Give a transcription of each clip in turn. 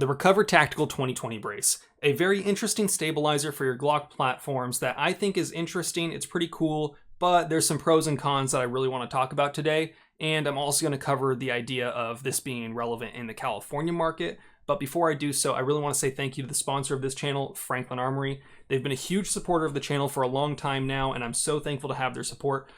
The Recover Tactical 2020 brace, a very interesting stabilizer for your Glock platforms that I think is interesting. It's pretty cool, but there's some pros and cons that I really want to talk about today. And I'm also going to cover the idea of this being relevant in the California market. But before I do so, I really want to say thank you to the sponsor of this channel, Franklin Armory. They've been a huge supporter of the channel for a long time now, and I'm so thankful to have their support.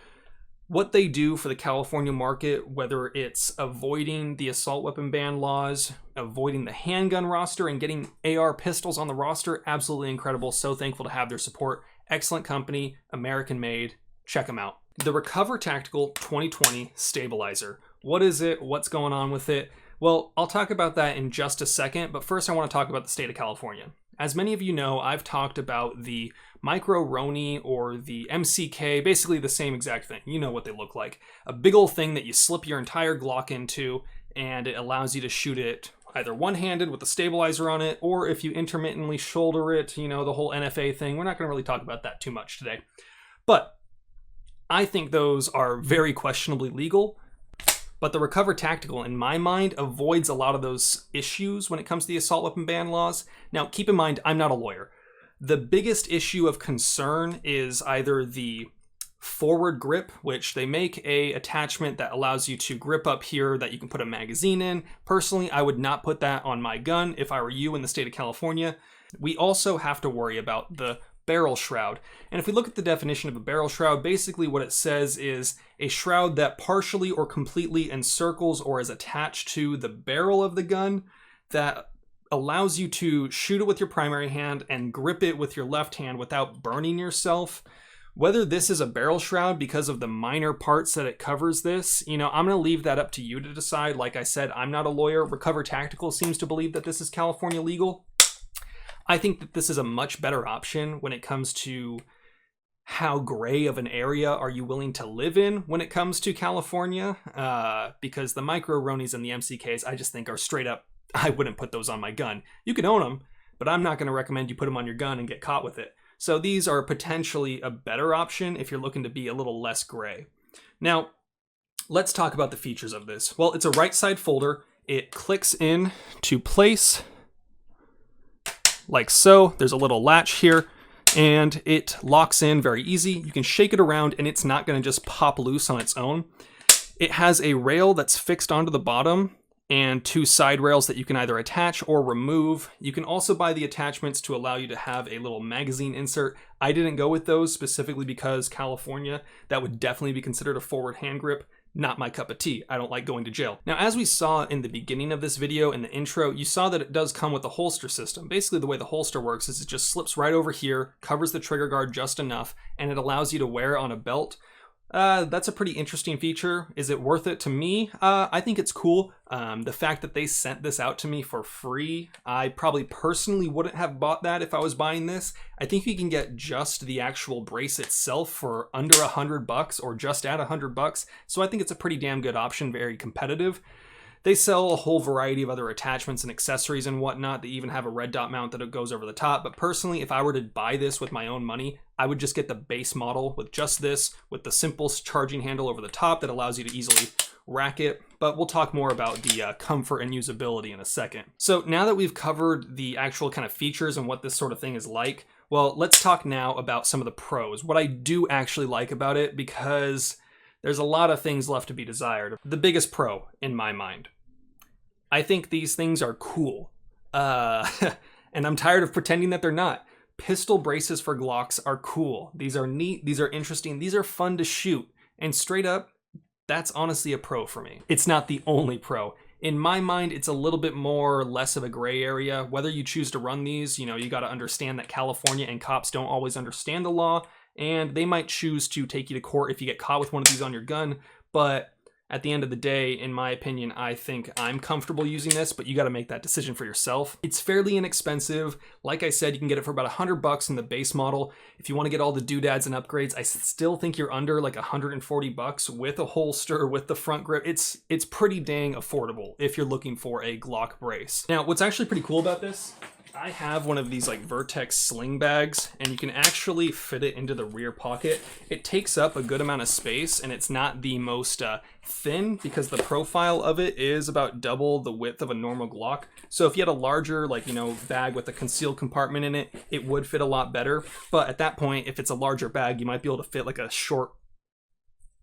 What they do for the California market, whether it's avoiding the assault weapon ban laws, avoiding the handgun roster, and getting AR pistols on the roster, absolutely incredible. So thankful to have their support. Excellent company, American made. Check them out. The Recover Tactical 2020 Stabilizer. What is it? What's going on with it? Well, I'll talk about that in just a second, but first I want to talk about the state of California. As many of you know, I've talked about the Micro Roni or the MCK, basically the same exact thing. You know what they look like. A big old thing that you slip your entire Glock into, and it allows you to shoot it either one-handed with a stabilizer on it, or if you intermittently shoulder it, you know, the whole NFA thing. We're not going to really talk about that too much today. But I think those are very questionably legal. But the Recover Tactical, in my mind, avoids a lot of those issues when it comes to the assault weapon ban laws. Now, keep in mind, I'm not a lawyer. The biggest issue of concern is either the forward grip, which they make a attachment that allows you to grip up here that you can put a magazine in. Personally, I would not put that on my gun if I were you in the state of California. We also have to worry about the barrel shroud. And if we look at the definition of a barrel shroud, basically what it says is a shroud that partially or completely encircles or is attached to the barrel of the gun that allows you to shoot it with your primary hand and grip it with your left hand without burning yourself. Whether this is a barrel shroud because of the minor parts that it covers this, you know, I'm going to leave that up to you to decide. Like I said, I'm not a lawyer. Recover Tactical seems to believe that this is California legal. I think that this is a much better option when it comes to how gray of an area are you willing to live in when it comes to California, because the Micro Ronis and the MCKs I just think are straight up, I wouldn't put those on my gun. You can own them, but I'm not going to recommend you put them on your gun and get caught with it. So these are potentially a better option if you're looking to be a little less gray. Now, let's talk about the features of this. Well, it's a right side folder. It clicks in to place like so. There's a little latch here and it locks in very easy. You can shake it around and it's not going to just pop loose on its own. It has a rail that's fixed onto the bottom and two side rails that you can either attach or remove. You can also buy the attachments to allow you to have a little magazine insert. I didn't go with those specifically because California, that would definitely be considered a forward hand grip. Not my cup of tea. I don't like going to jail. Now, as we saw in the beginning of this video, in the intro, you saw that it does come with a holster system. Basically, the way the holster works is it just slips right over here, covers the trigger guard just enough, and it allows you to wear it on a belt. That's a pretty interesting feature. Is it worth it to me? I think it's cool. The fact that they sent this out to me for free, I probably personally wouldn't have bought that if I was buying this. I think you can get just the actual brace itself for under $100 or just at $100. So I think it's a pretty damn good option, very competitive. They sell a whole variety of other attachments and accessories and whatnot. They even have a red dot mount that goes over the top. But personally, if I were to buy this with my own money, I would just get the base model with just this, with the simple charging handle over the top that allows you to easily rack it. But we'll talk more about the comfort and usability in a second. So now that we've covered the actual kind of features and what this sort of thing is like, well, let's talk now about some of the pros. What I do actually like about it, because there's a lot of things left to be desired. The biggest pro, in my mind, I think these things are cool. And I'm tired of pretending that they're not. Pistol braces for Glocks are cool. These are neat. These are interesting. These are fun to shoot. And straight up, that's honestly a pro for me. It's not the only pro. In my mind, it's a little bit more or less of a gray area. Whether you choose to run these, you know, you got to understand that California and cops don't always understand the law, and they might choose to take you to court if you get caught with one of these on your gun. But at the end of the day, in my opinion, I think I'm comfortable using this, but you got to make that decision for yourself. It's fairly inexpensive. Like I said, you can get it for about $100 in the base model. If you want to get all the doodads and upgrades, I still think you're under like $140 with a holster, with the front grip. It's pretty dang affordable if you're looking for a Glock brace. Now, what's actually pretty cool about this I have one of these like Vertex sling bags, and you can actually fit it into the rear pocket. It takes up a good amount of space, and it's not the most thin because the profile of it is about double the width of a normal Glock. So if you had a larger, like, you know, bag with a concealed compartment in it, it would fit a lot better. But at that point, if it's a larger bag, you might be able to fit like a short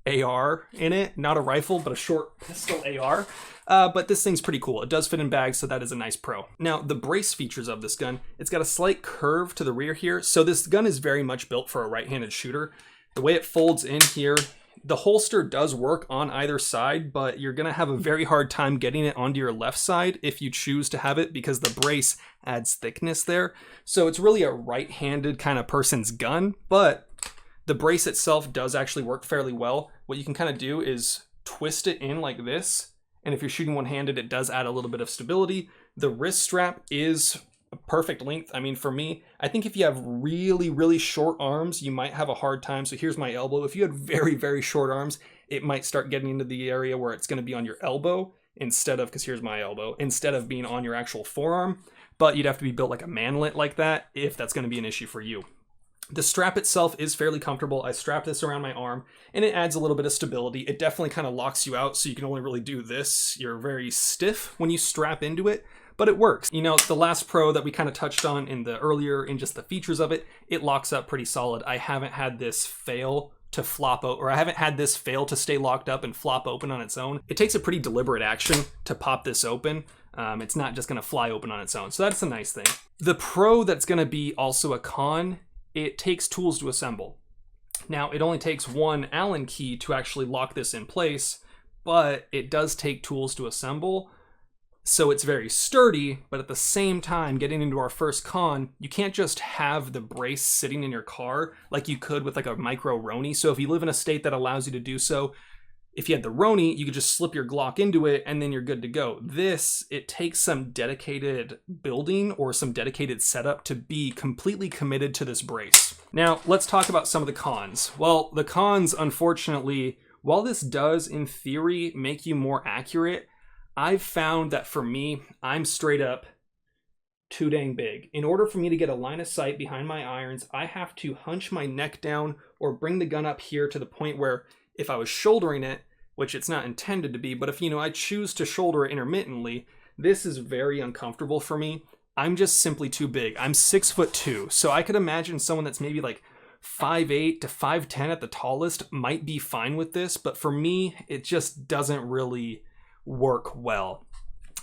AR in it, not a rifle, but a short pistol AR. But this thing's pretty cool. It does fit in bags, so that is a nice pro. Now, the brace features of this gun, it's got a slight curve to the rear here. So this gun is very much built for a right-handed shooter. The way it folds in here, the holster does work on either side, but you're gonna have a very hard time getting it onto your left side if you choose to have it, because the brace adds thickness there. So it's really a right-handed kind of person's gun, but the brace itself does actually work fairly well. What you can kind of do is twist it in like this. And if you're shooting one-handed, it does add a little bit of stability. The wrist strap is a perfect length. I mean, for me, I think if you have really, really short arms, you might have a hard time. So here's my elbow. If you had very, very short arms, it might start getting into the area where it's going to be on your elbow instead of, because here's my elbow, instead of being on your actual forearm. But you'd have to be built like a manlet like that if that's going to be an issue for you. The strap itself is fairly comfortable. I strap this around my arm and it adds a little bit of stability. It definitely kind of locks you out, so you can only really do this. You're very stiff when you strap into it, but it works. You know, the last pro that we kind of touched on in the earlier, in just the features of it, it locks up pretty solid. I haven't had this fail to flop out, or I haven't had this fail to stay locked up and flop open on its own. It takes a pretty deliberate action to pop this open. It's not just going to fly open on its own, so that's a nice thing. The pro that's going to be also a con, it takes tools to assemble. Now, it only takes one Allen key to actually lock this in place, but it does take tools to assemble. So it's very sturdy, but at the same time, getting into our first con, you can't just have the brace sitting in your car like you could with like a micro Roni. So if you live in a state that allows you to do so, if you had the Roni, you could just slip your Glock into it and then you're good to go. This, it takes some dedicated building or some dedicated setup to be completely committed to this brace. Now, let's talk about some of the cons. Well, the cons, unfortunately, while this does, in theory, make you more accurate, I've found that for me, I'm straight up too dang big. In order for me to get a line of sight behind my irons, I have to hunch my neck down or bring the gun up here to the point where if I was shouldering it, which it's not intended to be, but if, you know, I choose to shoulder it intermittently, this is very uncomfortable for me. I'm just simply too big. I'm 6'2", so I could imagine someone that's maybe like 5'8" to 5'10" at the tallest might be fine with this, but for me, it just doesn't really work well.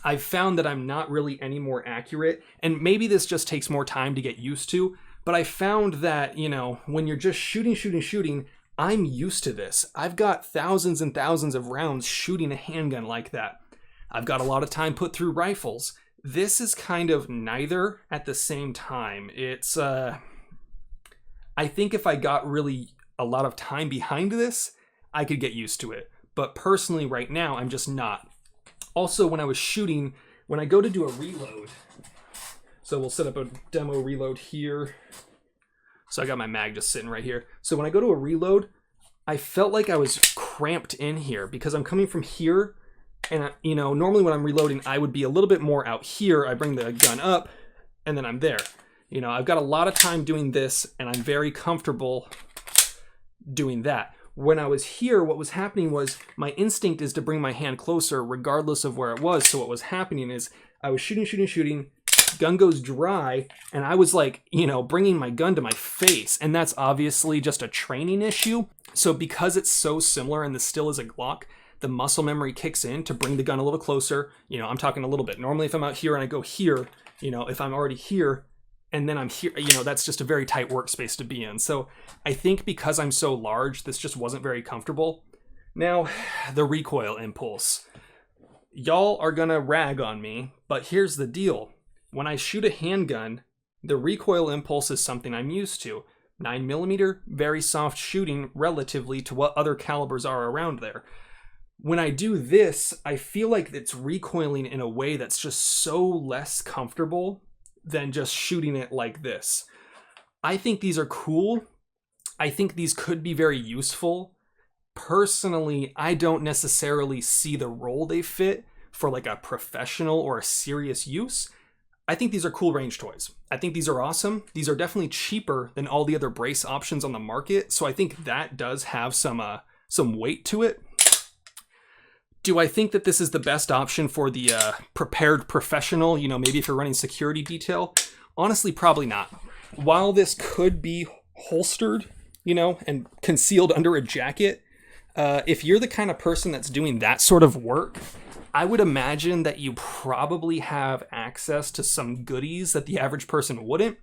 I've found that I'm not really any more accurate, and maybe this just takes more time to get used to, but I found that, you know, when you're just shooting, I'm used to this. I've got thousands and thousands of rounds shooting a handgun like that. I've got a lot of time put through rifles. This is kind of neither at the same time. It's, I think if I got really a lot of time behind this, I could get used to it. But personally right now, I'm just not. Also, when I was shooting, when I go to do a reload, so we'll set up a demo reload here. So I got my mag just sitting right here. So when I go to a reload, I felt like I was cramped in here because I'm coming from here. And, you know, normally when I'm reloading, I would be a little bit more out here. I bring the gun up and then I'm there. You know, I've got a lot of time doing this and I'm very comfortable doing that. When I was here, what was happening was my instinct is to bring my hand closer regardless of where it was. So what was happening is I was shooting, gun goes dry, and I was like, you know, bringing my gun to my face, and that's obviously just a training issue. So because it's so similar and this still is a Glock, the muscle memory kicks in to bring the gun a little closer. You know, I'm talking a little bit. Normally if I'm out here and I go here, you know, if I'm already here and then I'm here, you know, that's just a very tight workspace to be in. So I think because I'm so large, this just wasn't very comfortable. Now, the recoil impulse. Y'all are gonna rag on me, but here's the deal. When I shoot a handgun, the recoil impulse is something I'm used to. 9mm, very soft shooting relatively to what other calibers are around there. When I do this, I feel like it's recoiling in a way that's just so less comfortable than just shooting it like this. I think these are cool. I think these could be very useful. Personally, I don't necessarily see the role they fit for like a professional or a serious use. I think these are cool range toys. I think these are awesome. These are definitely cheaper than all the other brace options on the market, so I think that does have some weight to it. Do I think that this is the best option for the prepared professional? You know, maybe if you're running security detail? Honestly, probably not. While this could be holstered, you know, and concealed under a jacket, if you're the kind of person that's doing that sort of work, I would imagine that you probably have access to some goodies that the average person wouldn't,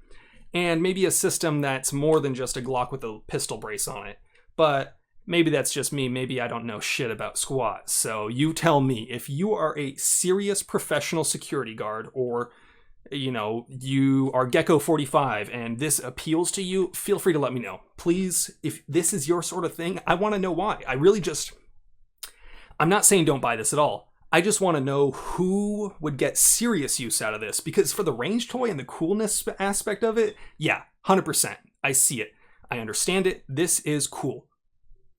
and maybe a system that's more than just a Glock with a pistol brace on it. But maybe that's just me. Maybe I don't know shit about squats. So you tell me, if you are a serious professional security guard, or you know, you are Gecko 45 and this appeals to you, feel free to let me know. Please, if this is your sort of thing, I want to know why. I'm not saying don't buy this at all. I just want to know who would get serious use out of this, because for the range toy and the coolness aspect of it, yeah, 100%. I see it. I understand it. This is cool.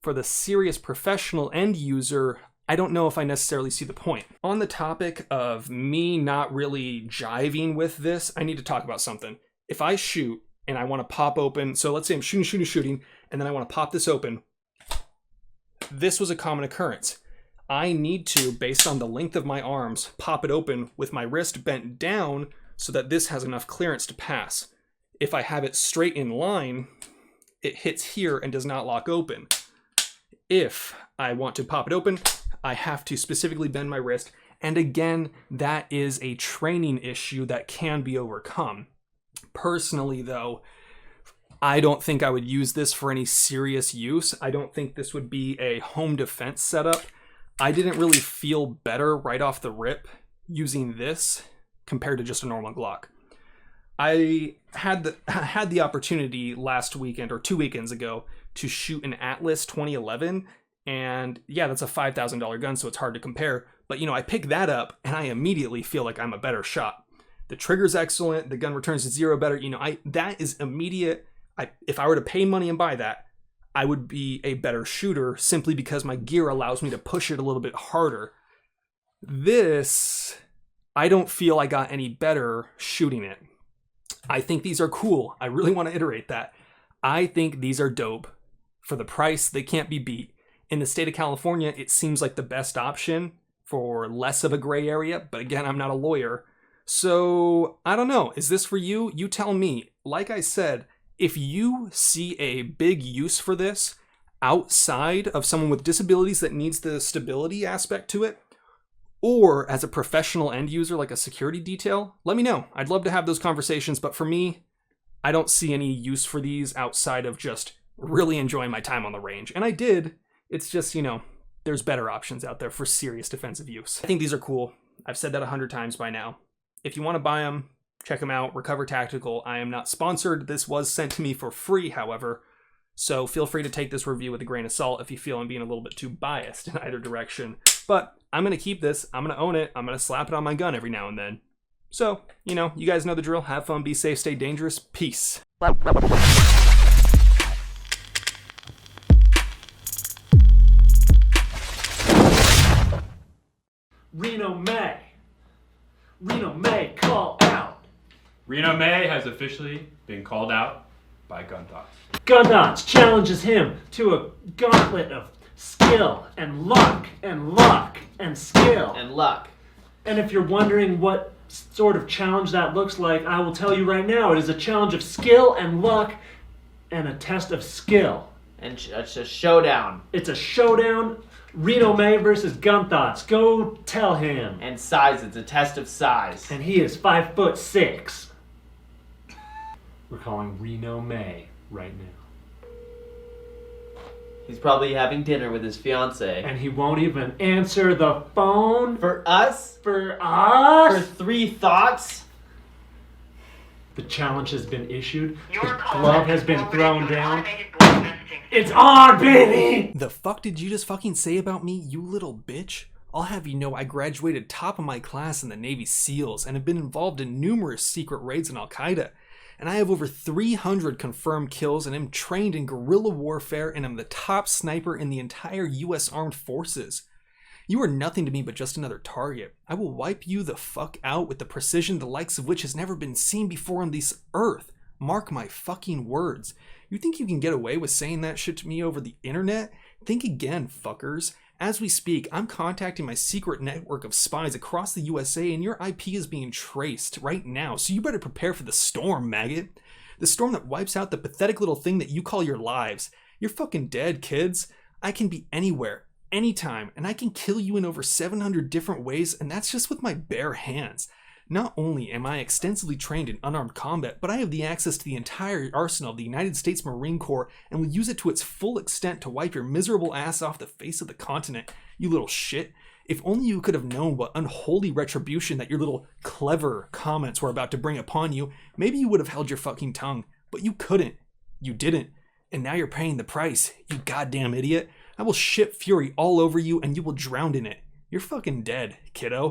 For the serious professional end user, I don't know if I necessarily see the point. On the topic of me not really jiving with this, I need to talk about something. If I shoot and I want to pop open, so let's say I'm shooting, and then I want to pop this open. This was a common occurrence. I need to, based on the length of my arms, pop it open with my wrist bent down so that this has enough clearance to pass. If I have it straight in line, it hits here and does not lock open. If I want to pop it open, I have to specifically bend my wrist. And again, that is a training issue that can be overcome. Personally, though, I don't think I would use this for any serious use. I don't think this would be a home defense setup. I didn't really feel better right off the rip using this compared to just a normal Glock. I had the opportunity last weekend or 2 weekends ago to shoot an Atlas 2011, and yeah, that's a $5,000 gun, so it's hard to compare. But you know, I pick that up and I immediately feel like I'm a better shot. The trigger's excellent, the gun returns to zero better. You know, that is immediate. If I were to pay money and buy that, I would be a better shooter simply because my gear allows me to push it a little bit harder. This, I don't feel I got any better shooting it. I think these are cool. I really want to iterate that. I think these are dope. For the price, they can't be beat. In the state of California, it seems like the best option for less of a gray area. But again, I'm not a lawyer. So I don't know. Is this for you? You tell me. Like I said, if you see a big use for this outside of someone with disabilities that needs the stability aspect to it, or as a professional end user like a security detail, let me know. I'd love to have those conversations, but for me, I don't see any use for these outside of just really enjoying my time on the range. And I did. It's just, you know, there's better options out there for serious defensive use. I think these are cool. I've said that 100 times by now. If you want to buy them, check them out. Recover Tactical. I am not sponsored. This was sent to me for free, however. So feel free to take this review with a grain of salt if you feel I'm being a little bit too biased in either direction. But I'm going to keep this. I'm going to own it. I'm going to slap it on my gun every now and then. So, you know, you guys know the drill. Have fun, be safe, stay dangerous. Peace. Reno May. Reno May, call out. Reno May has officially been called out by GUNFIGHT. GUNFIGHT challenges him to a gauntlet of skill and luck and luck and skill. And luck. And if you're wondering what sort of challenge that looks like, I will tell you right now, it is a challenge of skill and luck and a test of skill. And it's a showdown. It's a showdown. Reno May versus GUNFIGHT. Go tell him. And size, it's a test of size. And he is 5'6". We're calling Reno May right now. He's probably having dinner with his fiance. And he won't even answer the phone. For us? For us? For 3 thoughts? The challenge has been issued. Your The call glove has has been forwarded thrown to down. automated voice messaging. It's on, baby! The fuck did you just fucking say about me, you little bitch? I'll have you know I graduated top of my class in the Navy SEALs and have been involved in numerous secret raids in Al-Qaeda. And I have over 300 confirmed kills and am trained in guerrilla warfare and am the top sniper in the entire US Armed Forces. You are nothing to me but just another target. I will wipe you the fuck out with the precision the likes of which has never been seen before on this earth. Mark my fucking words. You think you can get away with saying that shit to me over the internet? Think again, fuckers. As we speak, I'm contacting my secret network of spies across the USA and your IP is being traced right now, so you better prepare for the storm, maggot. The storm that wipes out the pathetic little thing that you call your lives. You're fucking dead, kids. I can be anywhere, anytime, and I can kill you in over 700 different ways, and that's just with my bare hands. Not only am I extensively trained in unarmed combat, but I have the access to the entire arsenal of the United States Marine Corps and will use it to its full extent to wipe your miserable ass off the face of the continent, you little shit. If only you could have known what unholy retribution that your little clever comments were about to bring upon you, maybe you would have held your fucking tongue. But you couldn't. You didn't. And now you're paying the price, you goddamn idiot. I will shit fury all over you and you will drown in it. You're fucking dead, kiddo.